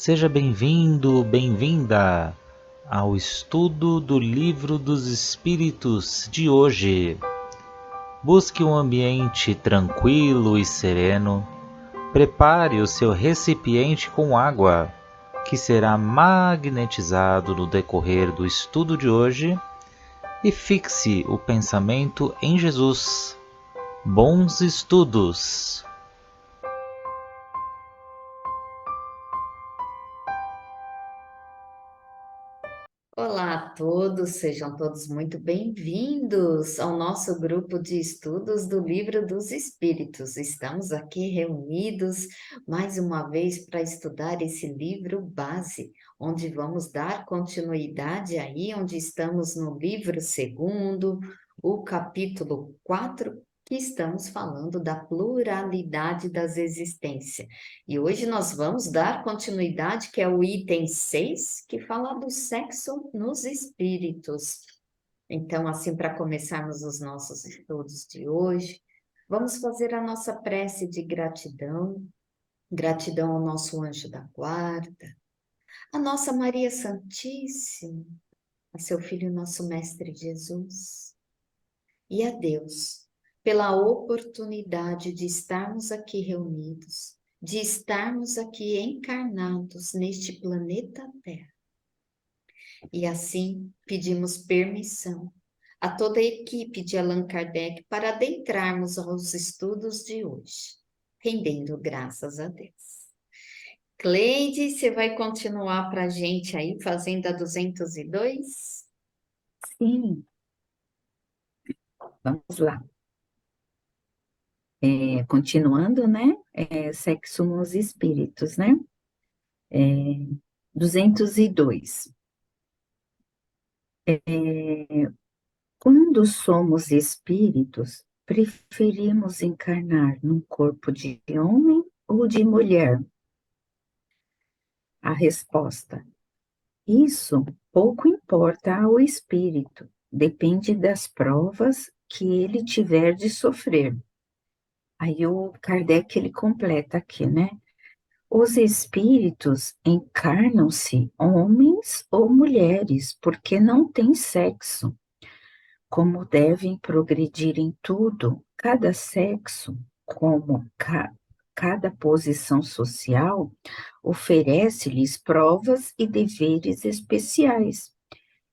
Seja bem-vindo, bem-vinda ao estudo do Livro dos Espíritos de hoje. Busque um ambiente tranquilo e sereno. Prepare o seu recipiente com água, que será magnetizado no decorrer do estudo de hoje, e fixe o pensamento em Jesus. Bons estudos! Olá a todos, sejam todos muito bem-vindos ao nosso grupo de estudos do Livro dos Espíritos. Estamos aqui reunidos mais uma vez para estudar esse livro base, onde vamos dar continuidade aí, onde estamos no livro segundo, o capítulo 4, que estamos falando da pluralidade das existências. E hoje nós vamos dar continuidade, que é o item 6, que fala do sexo nos espíritos. Então, assim, para começarmos os nossos estudos de hoje, vamos fazer a nossa prece de gratidão, gratidão ao nosso anjo da guarda, a nossa Maria Santíssima, a seu Filho, nosso Mestre Jesus, e a Deus, pela oportunidade de estarmos aqui reunidos, de estarmos aqui encarnados neste planeta Terra. E assim pedimos permissão a toda a equipe de Allan Kardec para adentrarmos aos estudos de hoje, rendendo graças a Deus. Cleide, você vai continuar para a gente aí, fazendo a 202? Sim, vamos lá. Continuando, né? Sexo nos espíritos, né? É, 202. Quando somos espíritos, preferimos encarnar num corpo de homem ou de mulher? A resposta: isso pouco importa ao espírito, depende das provas que ele tiver de sofrer. Aí o Kardec ele completa aqui, né? Os espíritos encarnam-se homens ou mulheres, porque não têm sexo. Como devem progredir em tudo, cada sexo, como cada posição social, oferece-lhes provas e deveres especiais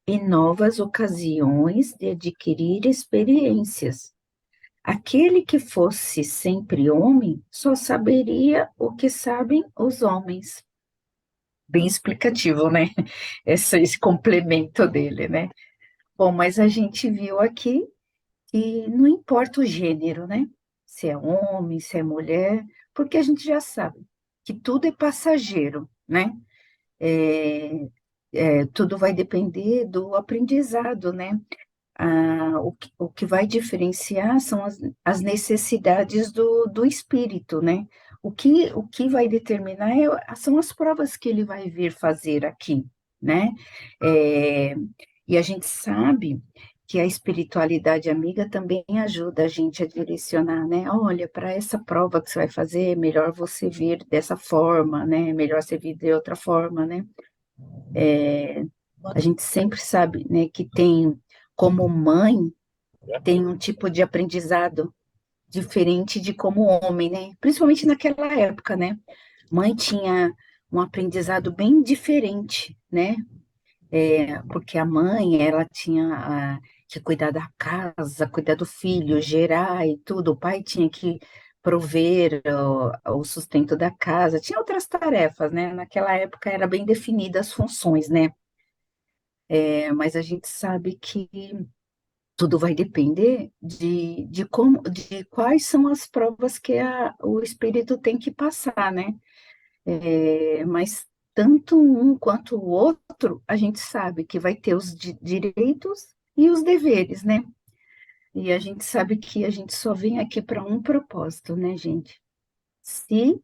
e novas ocasiões de adquirir experiências. Aquele que fosse sempre homem só saberia o que sabem os homens. Bem explicativo, né? Esse complemento dele, né? Bom, mas a gente viu aqui que não importa o gênero, né? Se é homem, se é mulher, porque a gente já sabe que tudo é passageiro, né? É, tudo vai depender do aprendizado, né? O que vai diferenciar são as necessidades do espírito, né? O que vai determinar são as provas que ele vai vir fazer aqui, né? É, e a gente sabe que a espiritualidade amiga também ajuda a gente a direcionar, né? Olha, para essa prova que você vai fazer, é melhor você vir dessa forma, né? É melhor você vir de outra forma, né? A gente sempre sabe, né, que tem, como mãe, tem um tipo de aprendizado diferente de como homem, né? Principalmente naquela época, né? Mãe tinha um aprendizado bem diferente, né? Porque a mãe, ela tinha que cuidar da casa, cuidar do filho, gerar e tudo. O pai tinha que prover o sustento da casa. Tinha outras tarefas, né? Naquela época era bem definidas as funções, né? Mas a gente sabe que tudo vai depender de como, de quais são as provas que o espírito tem que passar, né? Mas tanto um quanto o outro, a gente sabe que vai ter os direitos e os deveres, né? E a gente sabe que a gente só vem aqui para um propósito, né, gente? Se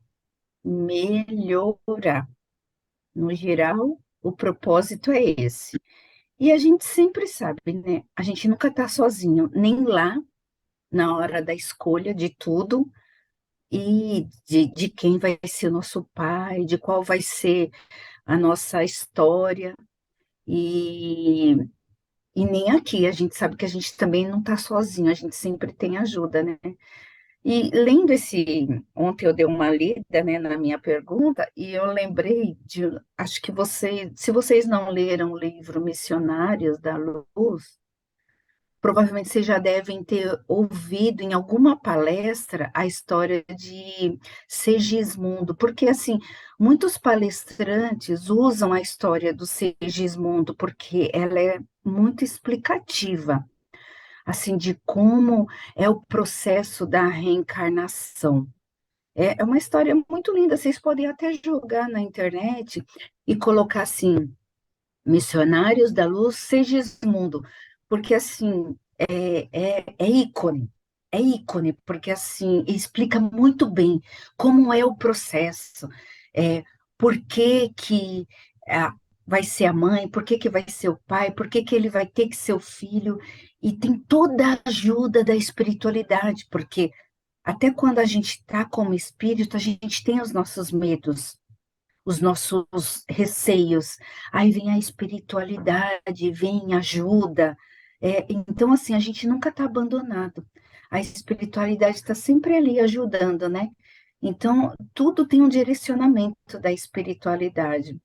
melhorar. No geral, o propósito é esse. E a gente sempre sabe, né? A gente nunca está sozinho, nem lá na hora da escolha de tudo, e de quem vai ser o nosso pai, de qual vai ser a nossa história. E, e nem aqui, a gente sabe que a gente também não está sozinho, a gente sempre tem ajuda, né? E lendo ontem eu dei uma lida, né, na minha pergunta, e eu lembrei acho que se vocês não leram o livro Missionários da Luz, provavelmente vocês já devem ter ouvido em alguma palestra a história de Segismundo, porque assim, muitos palestrantes usam a história do Segismundo porque ela é muito explicativa, assim, de como é o processo da reencarnação. É uma história muito linda, vocês podem até jogar na internet e colocar assim, Missionários da Luz, Segismundo, porque assim, é ícone, porque assim, explica muito bem como é o processo, é, por que que ah, vai ser a mãe, por que que vai ser o pai, por que que ele vai ter que ser o filho, e tem toda a ajuda da espiritualidade, porque até quando a gente está como espírito, a gente tem os nossos medos, os nossos receios. Aí vem a espiritualidade, vem ajuda. Então, assim, a gente nunca está abandonado. A espiritualidade está sempre ali ajudando, né? Então, tudo tem um direcionamento da espiritualidade.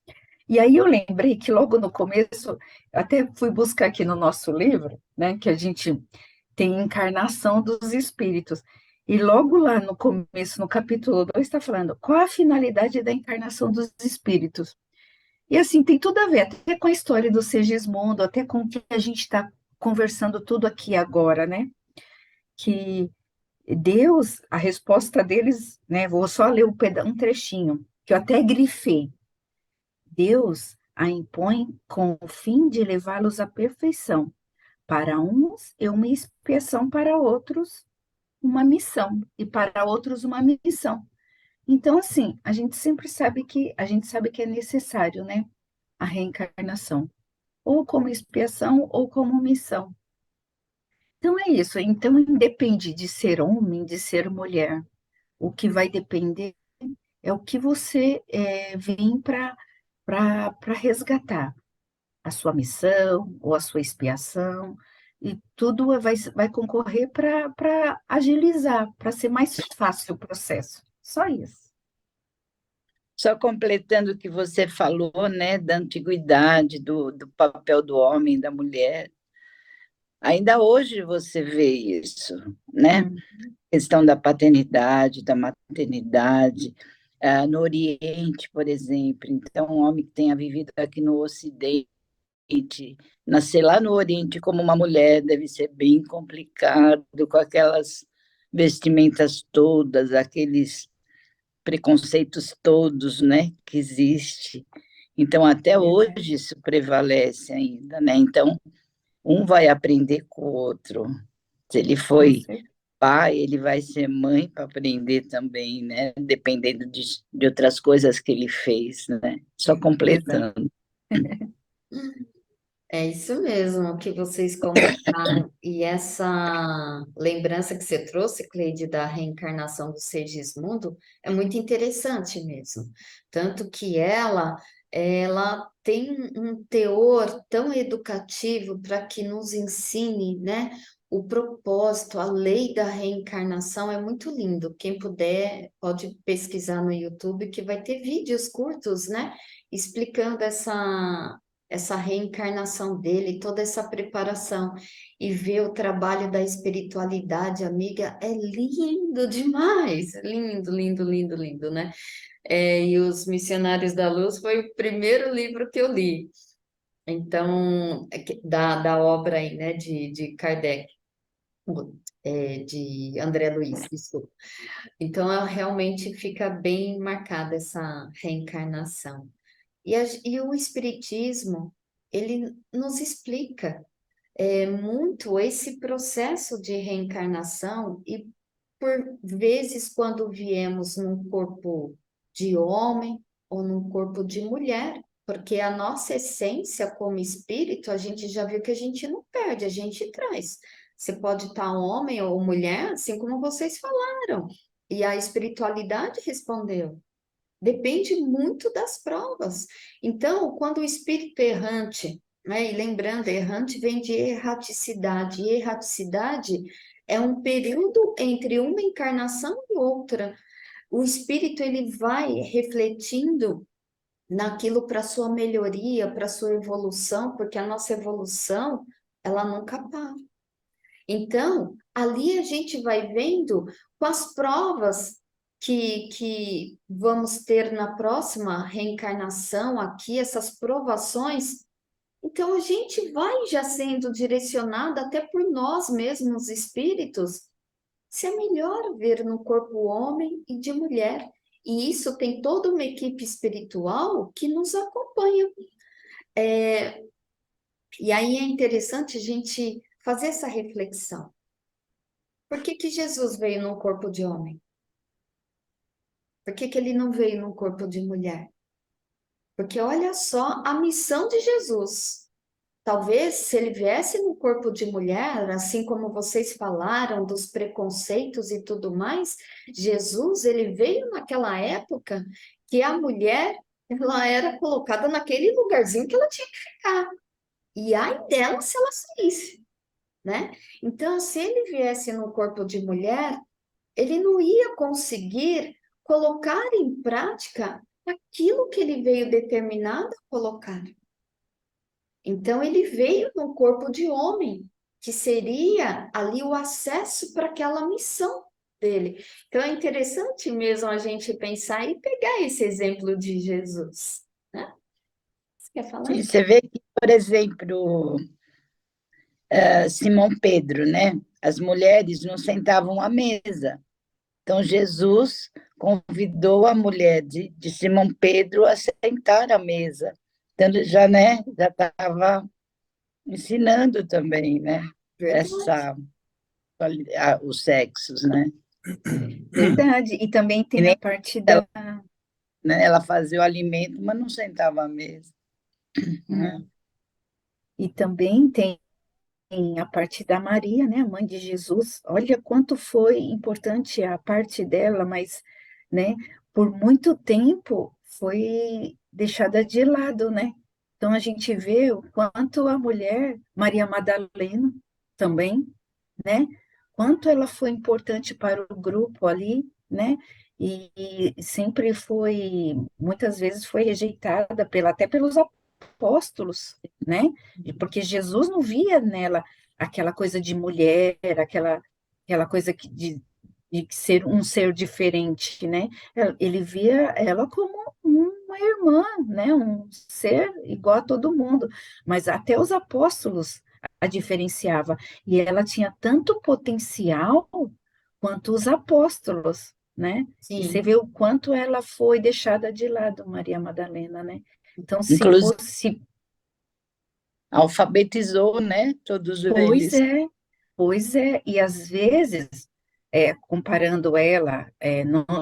E aí eu lembrei que logo no começo, até fui buscar aqui no nosso livro, né, que a gente tem encarnação dos espíritos. E logo lá no começo, no capítulo 2 está falando qual a finalidade da encarnação dos espíritos. E assim, tem tudo a ver, até com a história do Segismundo, até com o que a gente está conversando tudo aqui agora, né? Que Deus, a resposta deles, né? Vou só ler um trechinho, que eu até grifei. Deus a impõe com o fim de levá-los à perfeição. Para uns é uma expiação, para outros uma missão, e para outros uma missão. Então, assim, a gente sabe que é necessário, né, a reencarnação, ou como expiação ou como missão. Então é isso. Então independe de ser homem, de ser mulher. O que vai depender é o que você vem para resgatar a sua missão ou a sua expiação, e tudo vai concorrer para agilizar, para ser mais fácil o processo. Só isso. Só completando o que você falou, né, da antiguidade, do papel do homem, da mulher. Ainda hoje você vê isso, né? Hum, Questão da paternidade, da maternidade, no Oriente, por exemplo. Então, um homem que tenha vivido aqui no Ocidente, nascer lá no Oriente como uma mulher deve ser bem complicado, com aquelas vestimentas todas, aqueles preconceitos todos, né, que existe. Então, até verdade, hoje isso prevalece ainda, né? Então, um vai aprender com o outro. Se ele com foi certeza. pai, ele vai ser mãe para aprender também, né? Dependendo de outras coisas que ele fez, né? Só Exato. completando. É isso mesmo que vocês comentaram. E essa lembrança que você trouxe, Cleide, da reencarnação do Segismundo, é muito interessante mesmo. Tanto que ela tem um teor tão educativo para que nos ensine, né, o propósito, a lei da reencarnação é muito lindo. Quem puder pode pesquisar no YouTube que vai ter vídeos curtos, né, explicando essa reencarnação dele, toda essa preparação e ver o trabalho da espiritualidade, amiga, é lindo demais, lindo, lindo, lindo, lindo, né? E Os Missionários da Luz foi o primeiro livro que eu li, então, da obra aí, né, de Kardec, de André Luiz, desculpa. Então, realmente fica bem marcada essa reencarnação. E o Espiritismo, ele nos explica muito esse processo de reencarnação e, por vezes, quando viemos num corpo de homem ou num corpo de mulher, porque a nossa essência como espírito, a gente já viu que a gente não perde, a gente traz. Você pode estar homem ou mulher, assim como vocês falaram. E a espiritualidade respondeu. Depende muito das provas. Então, quando o espírito errante, né, e lembrando, errante vem de erraticidade, e erraticidade é um período entre uma encarnação e outra. O espírito ele vai refletindo naquilo para sua melhoria, para sua evolução, porque a nossa evolução, ela nunca para. Então, ali a gente vai vendo com as provas que vamos ter na próxima reencarnação aqui, essas provações. Então, a gente vai já sendo direcionado até por nós mesmos, espíritos, se é melhor ver no corpo homem e de mulher. E isso tem toda uma equipe espiritual que nos acompanha. E aí é interessante a gente fazer essa reflexão. Por que que Jesus veio num corpo de homem? Por que que ele não veio num corpo de mulher? Porque olha só a missão de Jesus. Talvez se ele viesse no corpo de mulher, assim como vocês falaram dos preconceitos e tudo mais, Jesus, ele veio naquela época que a mulher, ela era colocada naquele lugarzinho que ela tinha que ficar. E ai dela se ela saísse, né? Então, se ele viesse no corpo de mulher, ele não ia conseguir colocar em prática aquilo que ele veio determinado a colocar. Então, ele veio no corpo de homem, que seria ali o acesso para aquela missão dele. Então, é interessante mesmo a gente pensar e pegar esse exemplo de Jesus, né? Você quer falar? Sim, você vê que, por exemplo, Simão Pedro, né? As mulheres não sentavam à mesa. Então, Jesus convidou a mulher de Simão Pedro a sentar à mesa. Então, ele já, né, já estava ensinando também, né? Verdade. Os sexos, né? Verdade. E também E tem nem a parte ela, da. né, ela fazia o alimento, mas não sentava à mesa. Né? E também tem a parte da Maria, né, a mãe de Jesus. Olha quanto foi importante a parte dela, mas, né, por muito tempo foi deixada de lado, né? Então a gente vê o quanto a mulher, Maria Madalena, também, né? Quanto ela foi importante para o grupo ali, né? E sempre foi, muitas vezes foi rejeitada até pelos apóstolos, né? Porque Jesus não via nela aquela coisa de mulher, aquela coisa de ser um ser diferente, né? Ele via ela como uma irmã, né? Um ser igual a todo mundo, mas até os apóstolos a diferenciava, e ela tinha tanto potencial quanto os apóstolos, né? E você Sim. vê o quanto ela foi deixada de lado, Maria Madalena, né? Então, se Inclusive, fosse, alfabetizou, né, todos pois eles. é, pois é, e às vezes, comparando ela,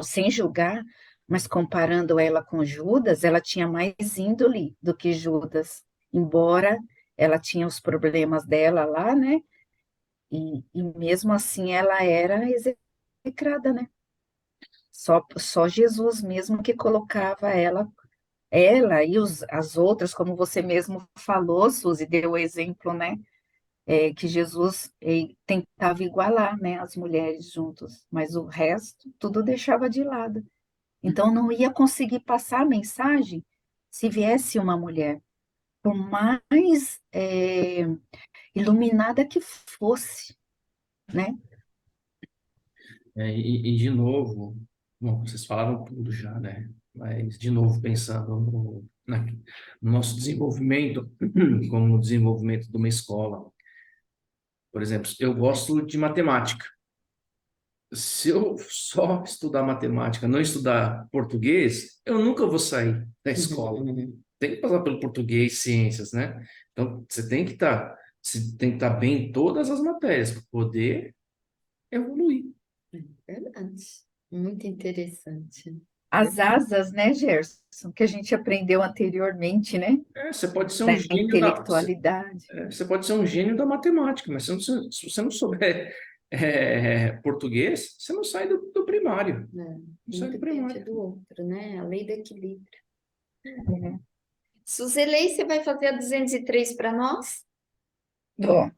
sem julgar, mas comparando ela com Judas, ela tinha mais índole do que Judas, embora ela tinha os problemas dela lá, né? E mesmo assim ela era execrada, né? Só Jesus mesmo que colocava ela e as outras, como você mesmo falou, Suzy, deu o exemplo, né? Que Jesus tentava igualar, né, as mulheres juntos, mas o resto tudo deixava de lado. Então não ia conseguir passar a mensagem se viesse uma mulher, por mais iluminada que fosse, né? De novo, bom, vocês falaram tudo já, né? Mas, de novo, pensando no nosso desenvolvimento, como o desenvolvimento de uma escola. Por exemplo, eu gosto de matemática. Se eu só estudar matemática, não estudar português, eu nunca vou sair da escola. Tem que passar pelo português, ciências, né? Então, você tem que estar bem em todas as matérias para poder evoluir. Verdade. Muito interessante. As asas, né, Gerson, que a gente aprendeu anteriormente, né? Você pode ser um Da gênio intelectualidade. você pode ser um gênio da matemática, mas se você não souber português, você não sai do primário. né? Não sai Um do depende primário. do outro, né? A lei do equilíbrio. É. Suzelei, você vai fazer a 203 para nós? Bom,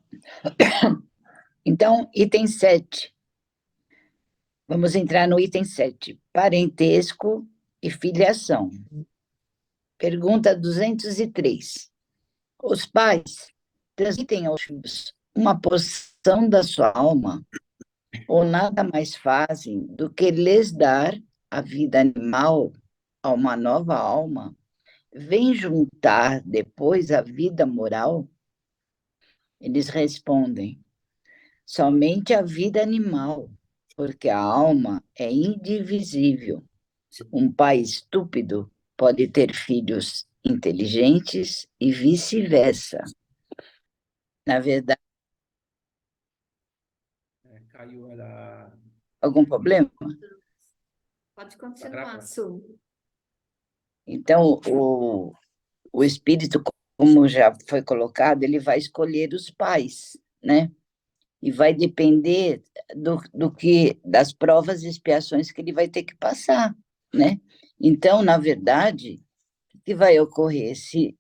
então, item 7. Vamos entrar no item 7. Parentesco e filiação. Pergunta 203. Os pais transmitem aos filhos uma porção da sua alma ou nada mais fazem do que lhes dar a vida animal a uma nova alma, vem juntar depois a vida moral? Eles respondem: somente a vida animal, porque a alma é indivisível. Um pai estúpido pode ter filhos inteligentes e vice-versa. Na verdade, Caiu a algum problema? Pode da continuar, grava. Su. Então, o espírito, como já foi colocado, ele vai escolher os pais, né? E vai depender das provas e expiações que ele vai ter que passar, né? Então, na verdade, o que vai ocorrer se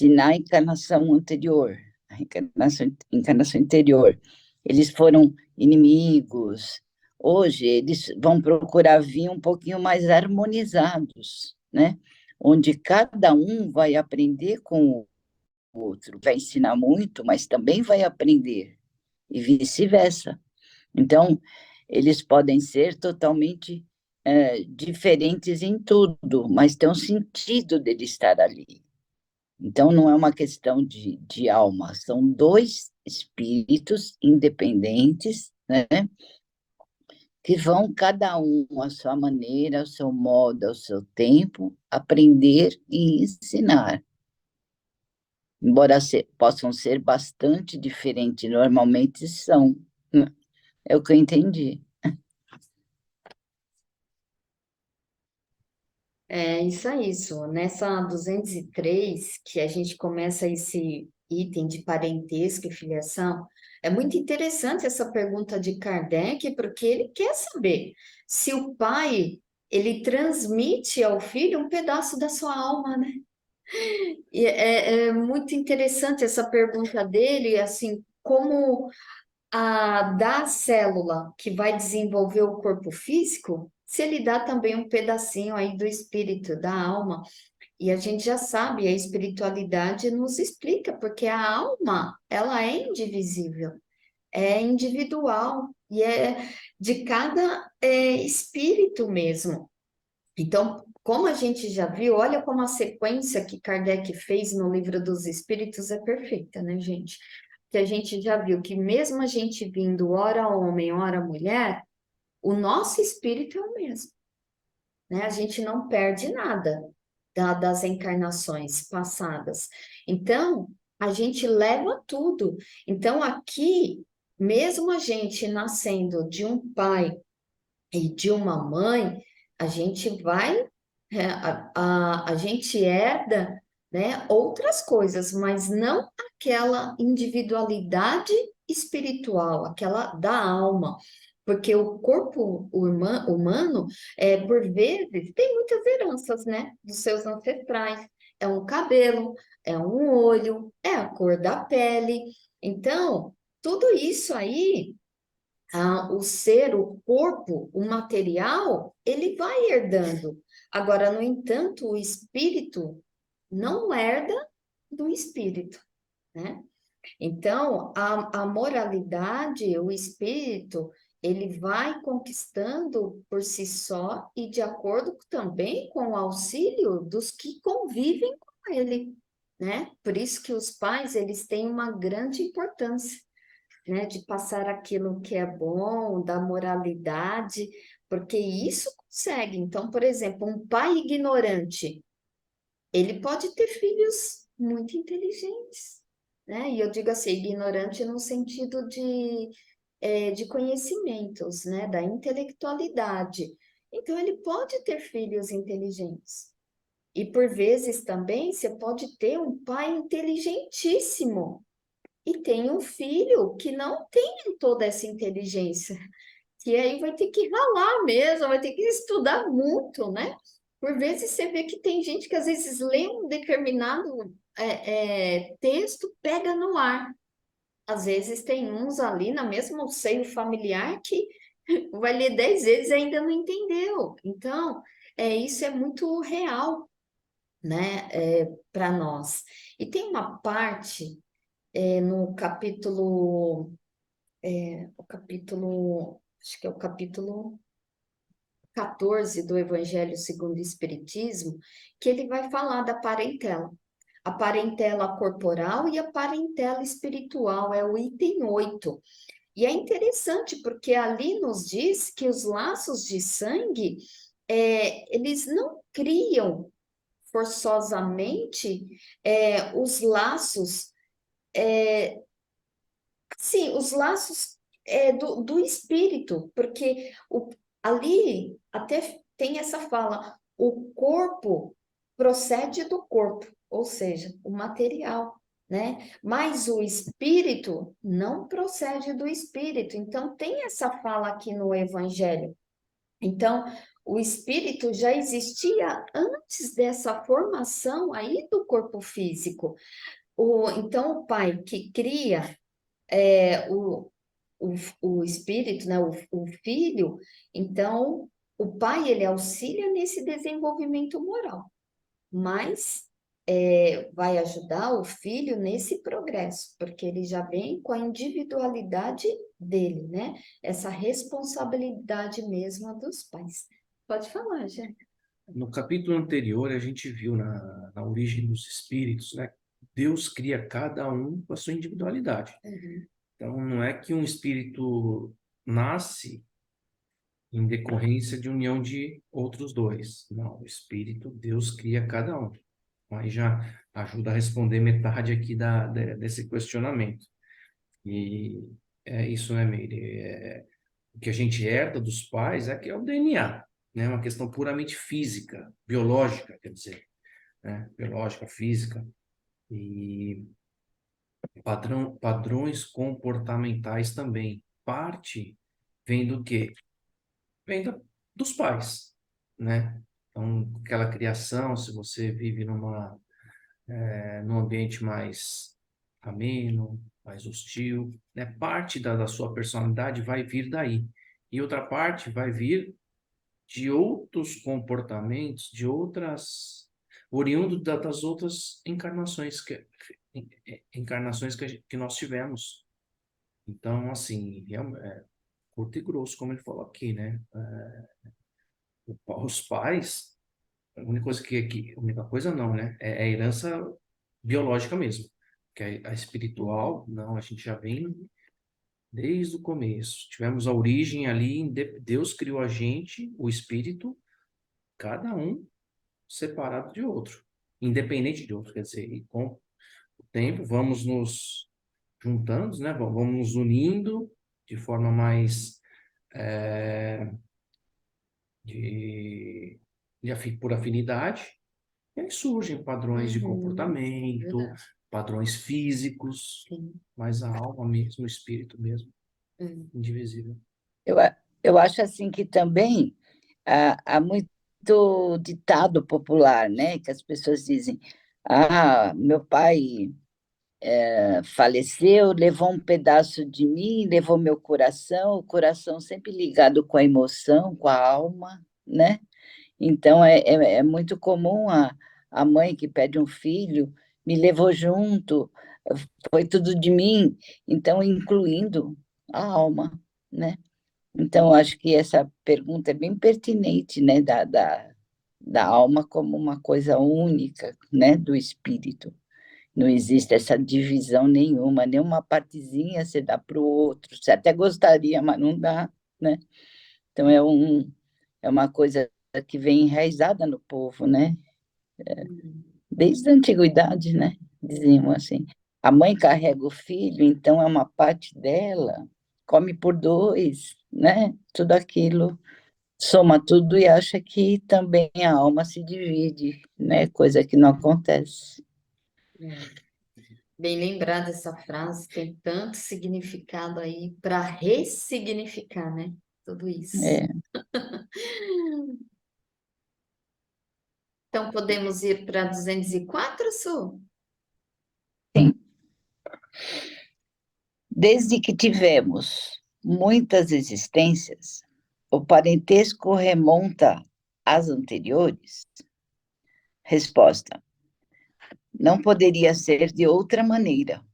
na encarnação anterior, a encarnação anterior, eles foram inimigos, hoje eles vão procurar vir um pouquinho mais harmonizados, né? Onde cada um vai aprender com o outro, vai ensinar muito, mas também vai aprender, e vice-versa. Então, eles podem ser totalmente diferentes em tudo, mas tem um sentido dele estar ali. Então, não é uma questão de alma, são dois espíritos independentes, né, que vão, cada um à sua maneira, ao seu modo, ao seu tempo, aprender e ensinar. Embora possam ser bastante diferentes, normalmente são, né? É o que eu entendi. É isso aí, Su. Nessa 203, que a gente começa esse item de parentesco e filiação, é muito interessante essa pergunta de Kardec, porque ele quer saber se o pai ele transmite ao filho um pedaço da sua alma, né? E é muito interessante essa pergunta dele, assim, como da célula que vai desenvolver o corpo físico, se ele dá também um pedacinho aí do espírito, da alma. E a gente já sabe, a espiritualidade nos explica, porque a alma, ela é indivisível, é individual e é de cada espírito mesmo. Então, como a gente já viu, olha como a sequência que Kardec fez no Livro dos Espíritos é perfeita, né, gente? Que a gente já viu que mesmo a gente vindo ora homem, ora mulher, o nosso espírito é o mesmo, né? A gente não perde nada das encarnações passadas. Então, a gente leva tudo. Então, aqui, mesmo a gente nascendo de um pai e de uma mãe, a gente vai, a gente herda, né, outras coisas, mas não aquela individualidade espiritual, aquela da alma. Porque o corpo humano, por vezes, tem muitas heranças, né, dos seus ancestrais. É um cabelo, é um olho, é a cor da pele. Então, tudo isso aí o ser, o corpo, o material, ele vai herdando. Agora, no entanto, o espírito não herda do espírito, né? Então, a moralidade, o espírito, ele vai conquistando por si só e de acordo também com o auxílio dos que convivem com ele, né? Por isso que os pais, eles têm uma grande importância, né, de passar aquilo que é bom, da moralidade, porque isso consegue. Então, por exemplo, um pai ignorante, ele pode ter filhos muito inteligentes, né? E eu digo assim, ignorante no sentido de conhecimentos, né, da intelectualidade. Então, ele pode ter filhos inteligentes. E por vezes também você pode ter um pai inteligentíssimo, e tem um filho que não tem toda essa inteligência, que aí vai ter que ralar mesmo, vai ter que estudar muito, né? Por vezes você vê que tem gente que às vezes lê um determinado texto, pega no ar. Às vezes tem uns ali na mesmo seio familiar que vai ler 10 vezes e ainda não entendeu. Então, isso é muito real, né, para nós. E tem uma parte no acho que é o capítulo 14 do Evangelho segundo o Espiritismo, que ele vai falar da parentela. A parentela corporal e a parentela espiritual, é o item 8. E é interessante porque ali nos diz que os laços de sangue, eles não criam forçosamente os laços, sim, os laços do espírito, porque ali até tem essa fala, o corpo procede do corpo, ou seja, o material, né? Mas o espírito não procede do espírito. Então, tem essa fala aqui no Evangelho. Então, o espírito já existia antes dessa formação aí do corpo físico. Então, o pai que cria é, o, o espírito, né, o filho, então o pai ele auxilia nesse desenvolvimento moral, mas vai ajudar o filho nesse progresso, porque ele já vem com a individualidade dele, né? Essa responsabilidade mesmo dos pais. Pode falar, Jé. No capítulo anterior, a gente viu na origem dos espíritos, né? Deus cria cada um com a sua individualidade. Uhum. Então, não é que um espírito nasce em decorrência de união de outros dois. Não, o espírito, Deus cria cada um. Aí já ajuda a responder metade aqui desse questionamento. E é isso, né, Meire? O que a gente herda dos pais é que é o DNA, né? Uma questão puramente física, biológica, quer dizer, né? Biológica, física. E padrões comportamentais também. Parte vem do quê? Vem dos pais, né? Então, aquela criação, se você vive num ambiente mais ameno, mais hostil, né? Parte da sua personalidade vai vir daí. E outra parte vai vir de outros comportamentos, de outras, oriundo das outras encarnações que nós tivemos. Então, assim, curto e grosso, como ele falou aqui, né? Os pais, a única coisa a única coisa não, né? É a herança biológica mesmo. Que a espiritual, não, a gente já vem desde o começo. Tivemos a origem ali, Deus criou a gente, o espírito, cada um separado de outro, independente de outro, quer dizer, e com o tempo vamos nos juntando, né? Vamos nos unindo de forma mais é, de, por afinidade, e aí surgem padrões de comportamento, Verdade. padrões físicos, Sim. mas a alma mesmo, o espírito mesmo, Hum. indivisível. Eu acho assim que também há muito ditado popular, né? Que as pessoas dizem, meu pai faleceu, levou um pedaço de mim, levou meu coração, o coração sempre ligado com a emoção, com a alma, né? Então, é muito comum a mãe que pede um filho, me levou junto, foi tudo de mim, então, incluindo a alma, né? Então, acho que essa pergunta é bem pertinente, né, da alma como uma coisa única, né, do espírito. Não existe essa divisão nenhuma, nenhuma partezinha você dá para o outro. Você até gostaria, mas não dá, né? Então, é uma coisa que vem enraizada no povo, né? Desde a antiguidade, né? Diziam assim. A mãe carrega o filho, então é uma parte dela, come por dois, né? Tudo aquilo soma tudo e acha que também a alma se divide, né? Coisa que não acontece. É. Bem lembrada essa frase, tem tanto significado aí para ressignificar, né? Tudo isso. É, Então, podemos ir para 204, Su? sim. Desde que tivemos muitas existências, o parentesco remonta às anteriores? Resposta: não poderia ser de outra maneira.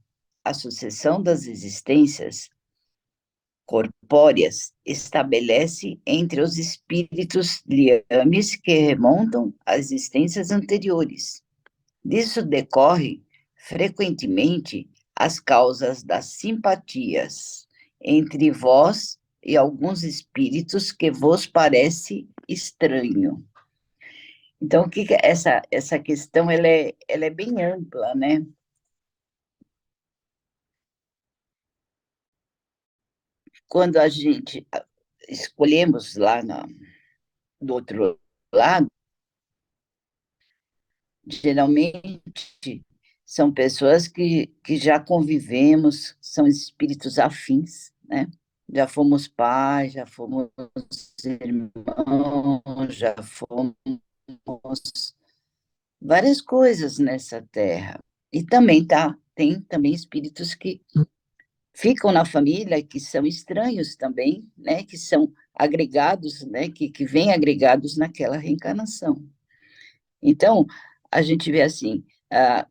A sucessão das existências corpóreas estabelece entre os espíritos liames que remontam a existências anteriores. Disso decorre, frequentemente, as causas das simpatias entre vós e alguns espíritos que vos parece estranho. Então, essa questão ela é bem ampla, né? Quando a gente escolhemos lá do outro lado, geralmente são pessoas que já convivemos, são espíritos afins, né? Já fomos pais, já fomos irmãos, já fomos várias coisas nessa terra. E também tem também espíritos que ficam na família, que são estranhos também, né? Que são agregados, né? Que vêm agregados naquela reencarnação. Então, a gente vê assim,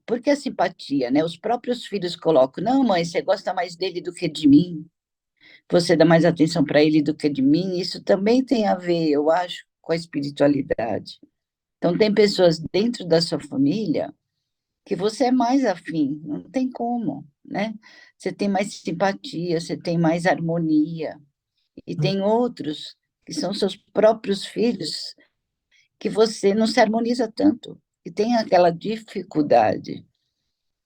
por que a simpatia, né? Os próprios filhos colocam, não, mãe, você gosta mais dele do que de mim, você dá mais atenção para ele do que de mim, isso também tem a ver, eu acho, com a espiritualidade. Então, tem pessoas dentro da sua família que você é mais afim, não tem como, né? Você tem mais simpatia, você tem mais harmonia, e tem outros que são seus próprios filhos que você não se harmoniza tanto, e tem aquela dificuldade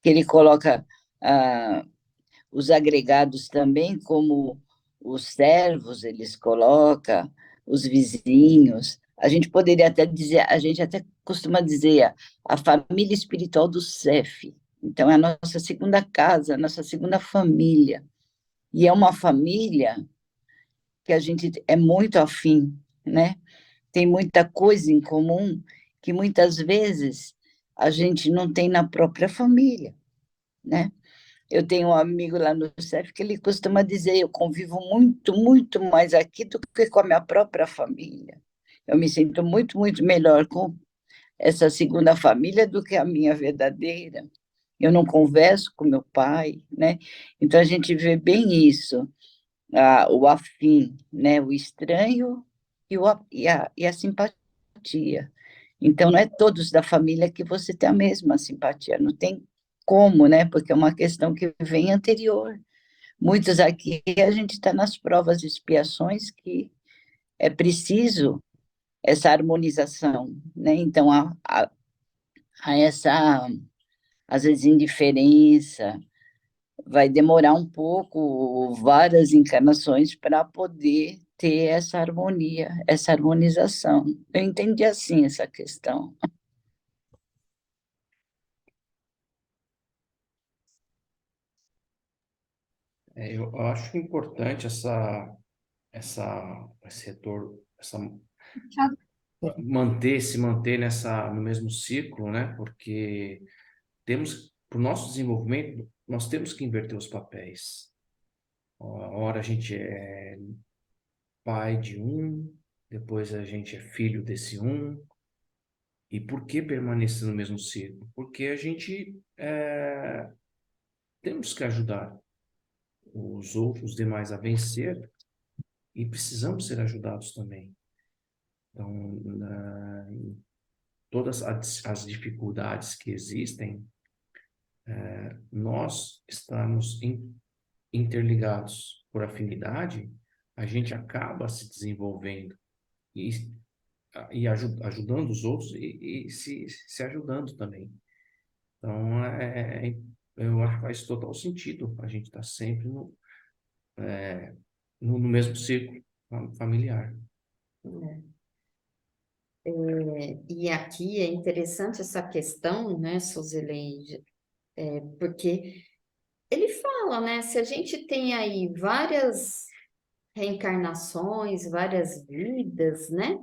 que ele coloca ah, os agregados também, como os servos, eles colocam, os vizinhos. A gente poderia até dizer, a gente até costuma dizer a família espiritual do CEF. Então, é a nossa segunda casa, a nossa segunda família. E é uma família que a gente é muito afim, né? Tem muita coisa em comum que muitas vezes a gente não tem na própria família, né? Eu tenho um amigo lá no CEF que ele costuma dizer: eu convivo muito, muito mais aqui do que com a minha própria família. Eu me sinto muito, muito melhor com essa segunda família do que a minha verdadeira. Eu não converso com meu pai, né? Então a gente vê bem isso, o afim, né? O estranho e a simpatia. Então, não é todos da família que você tem a mesma simpatia, não tem como, né? Porque é uma questão que vem anterior. Muitos aqui, a gente está nas provas e expiações que é preciso essa harmonização, né? Então, há essa, às vezes, indiferença, vai demorar um pouco, várias encarnações, para poder ter essa harmonia, essa harmonização. Eu entendi assim essa questão. Eu acho importante esse retorno, se manter no mesmo ciclo, né? Porque para o nosso desenvolvimento, nós temos que inverter os papéis. Ora a gente é pai de um, depois a gente é filho desse um. E por que permanecer no mesmo ciclo? Porque a gente temos que ajudar os outros demais a vencer e precisamos ser ajudados também. Então, todas as dificuldades que existem, nós estamos interligados por afinidade, a gente acaba se desenvolvendo e, ajudando os outros e se ajudando também. Então, eu acho que faz total sentido a gente estar sempre no mesmo círculo familiar. E aqui é interessante essa questão, né, Suzilene? Porque ele fala, né? Se a gente tem aí várias reencarnações, várias vidas, né?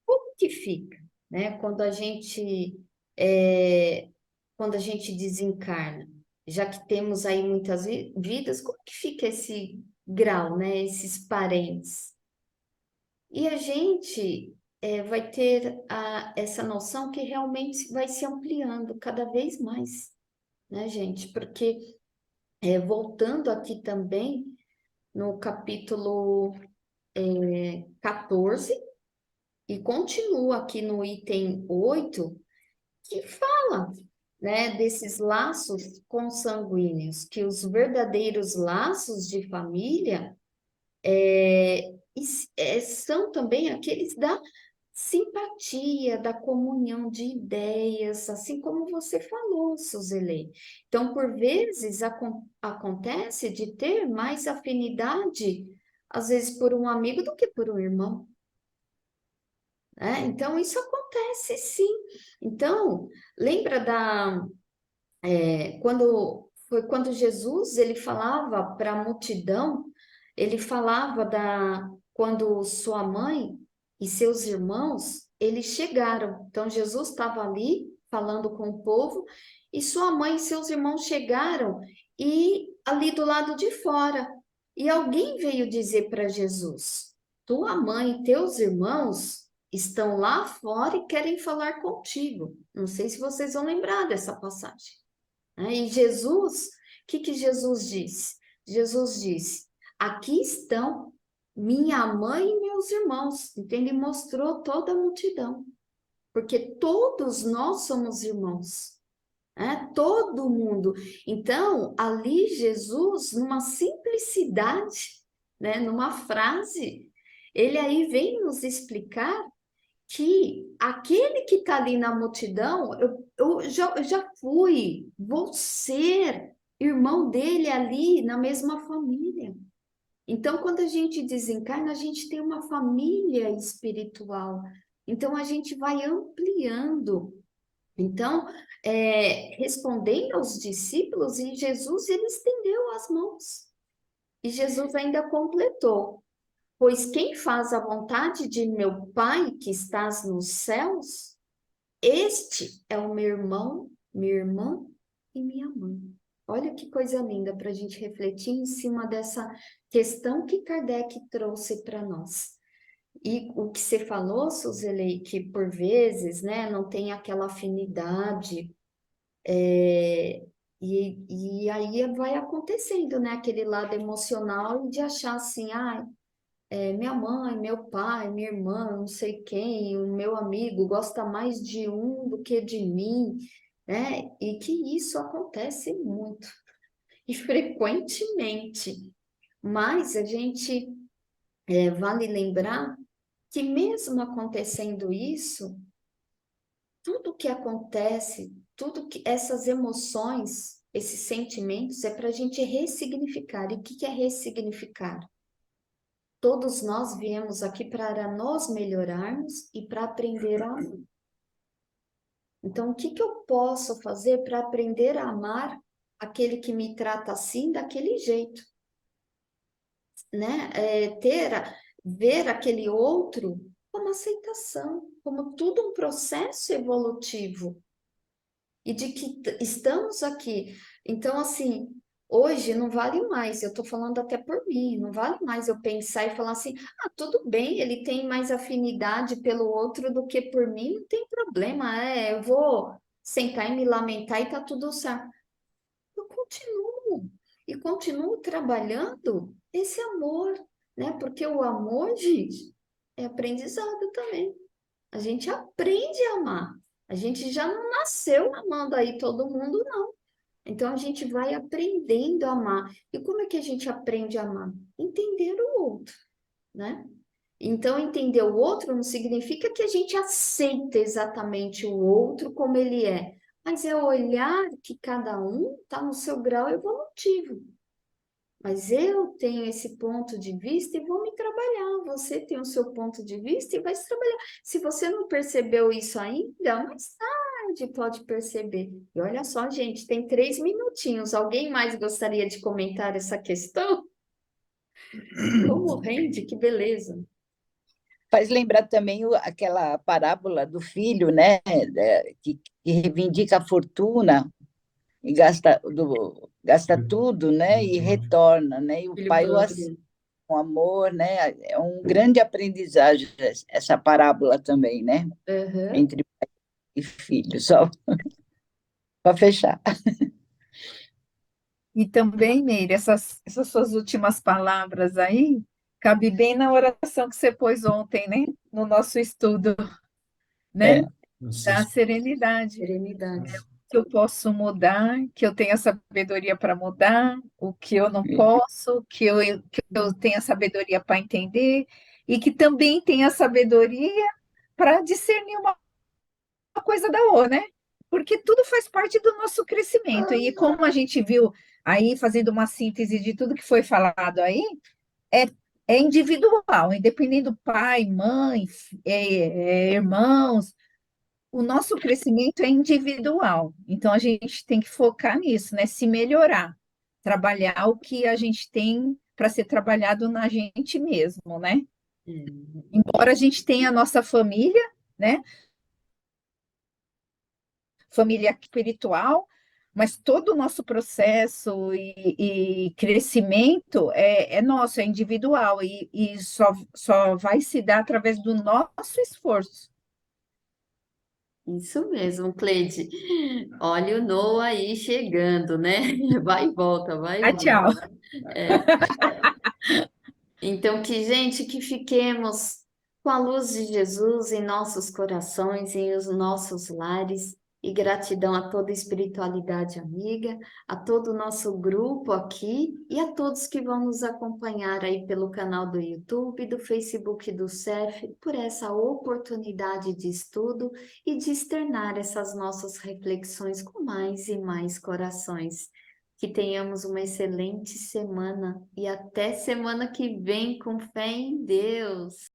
Como que fica, né? Quando a gente desencarna, já que temos aí muitas vidas, como que fica esse grau, né? Esses parentes? E a gente vai ter essa noção que realmente vai se ampliando cada vez mais, né, gente? Porque, voltando aqui também no capítulo 14, e continua aqui no item 8 que fala, né, desses laços consanguíneos, que os verdadeiros laços de família são também aqueles da simpatia, da comunhão de ideias, assim como você falou, Suzele. Então, por vezes, acontece de ter mais afinidade, às vezes, por um amigo do que por um irmão, né? Então, isso acontece sim. Então, lembra quando Jesus ele falava para a multidão, ele falava quando sua mãe e seus irmãos eles chegaram. Então Jesus estava ali falando com o povo e sua mãe e seus irmãos chegaram e ali do lado de fora. E alguém veio dizer para Jesus: tua mãe e teus irmãos estão lá fora e querem falar contigo. Não sei se vocês vão lembrar dessa passagem, né? E Jesus, o que Jesus disse? Jesus disse: aqui estão minha mãe e meus irmãos. Então, ele mostrou toda a multidão, porque todos nós somos irmãos, né? Todo mundo. Então, ali Jesus, numa simplicidade, né? Numa frase, ele aí vem nos explicar que aquele que está ali na multidão, eu já vou ser irmão dele ali na mesma família. Então, quando a gente desencarna, a gente tem uma família espiritual. Então, a gente vai ampliando. Então, respondendo aos discípulos, e Jesus, ele estendeu as mãos. E Jesus ainda completou: pois quem faz a vontade de meu Pai que estás nos céus, este é o meu irmão, minha irmã e minha mãe. Olha que coisa linda para a gente refletir em cima dessa questão que Kardec trouxe para nós. E o que você falou, Suzeli, que por vezes, né, não tem aquela afinidade, e aí vai acontecendo, né, aquele lado emocional de achar assim, minha mãe, meu pai, minha irmã, não sei quem, o meu amigo gosta mais de um do que de mim, né? E que isso acontece muito e frequentemente. Mas a gente vale lembrar que mesmo acontecendo isso, tudo que acontece, tudo que essas emoções, esses sentimentos, é para a gente ressignificar. E o que é ressignificar? Todos nós viemos aqui para nos melhorarmos e para aprender a amar. Então, o que eu posso fazer para aprender a amar aquele que me trata assim, daquele jeito? Né? Ver aquele outro como aceitação, como tudo um processo evolutivo. E de que estamos aqui. Então, assim, hoje não vale mais, eu estou falando até por mim, não vale mais eu pensar e falar assim, tudo bem, ele tem mais afinidade pelo outro do que por mim, não tem problema, eu vou sentar e me lamentar e tá tudo certo. Eu continuo, e continuo trabalhando esse amor, né? Porque o amor, gente, é aprendizado também. A gente aprende a amar. A gente já não nasceu amando aí todo mundo, não. Então a gente vai aprendendo a amar. E como é que a gente aprende a amar? Entender o outro, né? Então, entender o outro não significa que a gente aceita exatamente o outro como ele é, mas é olhar que cada um está no seu grau evolutivo. Mas eu tenho esse ponto de vista e vou me trabalhar. Você tem o seu ponto de vista e vai se trabalhar. Se você não percebeu isso ainda, mais grande, pode perceber. E olha só, gente, tem 3 minutinhos. Alguém mais gostaria de comentar essa questão? Como rende, que beleza. Faz lembrar também aquela parábola do filho, né, que reivindica a fortuna e gasta tudo, né, e retorna, né, e o Filho pai o aceita pródigo. com amor, né, é um grande aprendizagem essa parábola também, né, Aham. entre pai e filho, só para fechar. E também, Meire, essas suas últimas palavras aí, cabe bem na oração que você pôs ontem, né? No nosso estudo, né? É, Da Vocês, serenidade. Serenidade. Que eu posso mudar, que eu tenho a sabedoria para mudar, o que eu não posso, que eu tenho a sabedoria para entender, e que também tenho a sabedoria para discernir uma coisa da outra, né? Porque tudo faz parte do nosso crescimento. E como a gente viu aí, fazendo uma síntese de tudo que foi falado aí, é, é individual, independente do pai, mãe, irmãos, o nosso crescimento é individual. Então a gente tem que focar nisso, né? Se melhorar, trabalhar o que a gente tem para ser trabalhado na gente mesmo, né? Embora a gente tenha a nossa família, né? Família espiritual, mas todo o nosso processo e crescimento é nosso, é individual e só vai se dar através do nosso esforço. Isso mesmo, Cleide. Olha o Noah aí chegando, né? Vai e volta, vai e Ah, tchau. volta. É. Então, que gente, que fiquemos com a luz de Jesus em nossos corações, em os nossos lares, e gratidão a toda a espiritualidade amiga, a todo o nosso grupo aqui e a todos que vão nos acompanhar aí pelo canal do YouTube, do Facebook do CEF, por essa oportunidade de estudo e de externar essas nossas reflexões com mais e mais corações. Que tenhamos uma excelente semana e até semana que vem com fé em Deus.